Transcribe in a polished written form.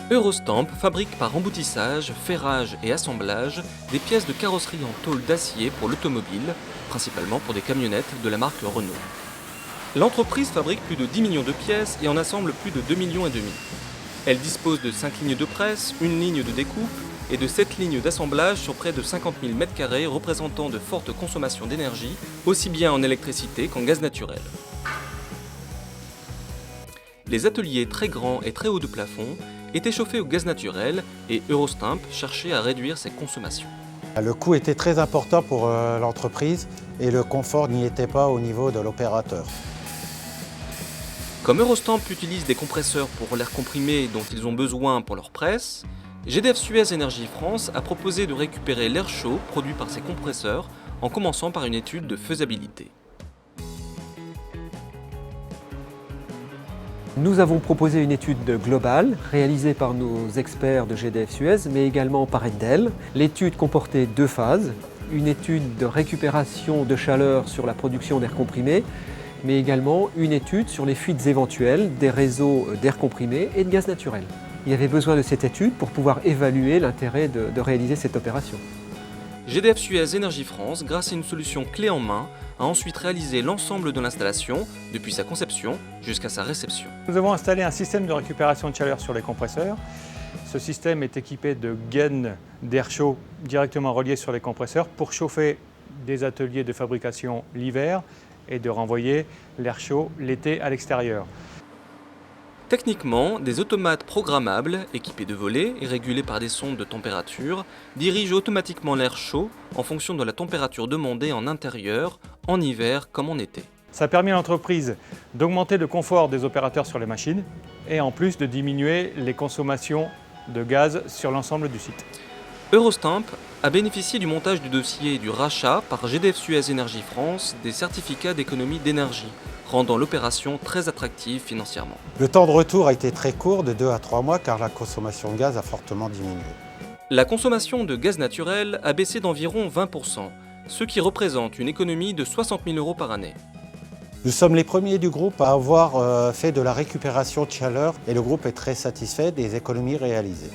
Eurostamp fabrique par emboutissage, ferrage et assemblage des pièces de carrosserie en tôle d'acier pour l'automobile, principalement pour des camionnettes de la marque Renault. L'entreprise fabrique plus de 10 millions de pièces et en assemble plus de 2,5 millions. Elle dispose de 5 lignes de presse, une ligne de découpe et de 7 lignes d'assemblage sur près de 50 000 m² représentant de fortes consommations d'énergie, aussi bien en électricité qu'en gaz naturel. Les ateliers très grands et très hauts de plafond étaient chauffés au gaz naturel et Eurostamp cherchait à réduire ses consommations. Le coût était très important pour l'entreprise et le confort n'y était pas au niveau de l'opérateur. Comme Eurostamp utilise des compresseurs pour l'air comprimé dont ils ont besoin pour leur presse, GDF Suez Énergie France a proposé de récupérer l'air chaud produit par ces compresseurs en commençant par une étude de faisabilité. Nous avons proposé une étude globale réalisée par nos experts de GDF Suez, mais également par Endel. L'étude comportait deux phases, une étude de récupération de chaleur sur la production d'air comprimé, mais également une étude sur les fuites éventuelles des réseaux d'air comprimé et de gaz naturel. Il y avait besoin de cette étude pour pouvoir évaluer l'intérêt de réaliser cette opération. GDF Suez Énergie France, grâce à une solution clé en main, a ensuite réalisé l'ensemble de l'installation, depuis sa conception jusqu'à sa réception. Nous avons installé un système de récupération de chaleur sur les compresseurs. Ce système est équipé de gaines d'air chaud directement reliées sur les compresseurs pour chauffer des ateliers de fabrication l'hiver et de renvoyer l'air chaud l'été à l'extérieur. Techniquement, des automates programmables, équipés de volets et régulés par des sondes de température, dirigent automatiquement l'air chaud en fonction de la température demandée en intérieur, en hiver comme en été. Ça a permis à l'entreprise d'augmenter le confort des opérateurs sur les machines et en plus de diminuer les consommations de gaz sur l'ensemble du site. Eurostamp a bénéficié du montage du dossier et du rachat par GDF Suez Énergie France des certificats d'économie d'énergie, rendant l'opération très attractive financièrement. Le temps de retour a été très court, de 2 à 3 mois, car la consommation de gaz a fortement diminué. La consommation de gaz naturel a baissé d'environ 20%, ce qui représente une économie de 60 000 € par année. Nous sommes les premiers du groupe à avoir fait de la récupération de chaleur et le groupe est très satisfait des économies réalisées.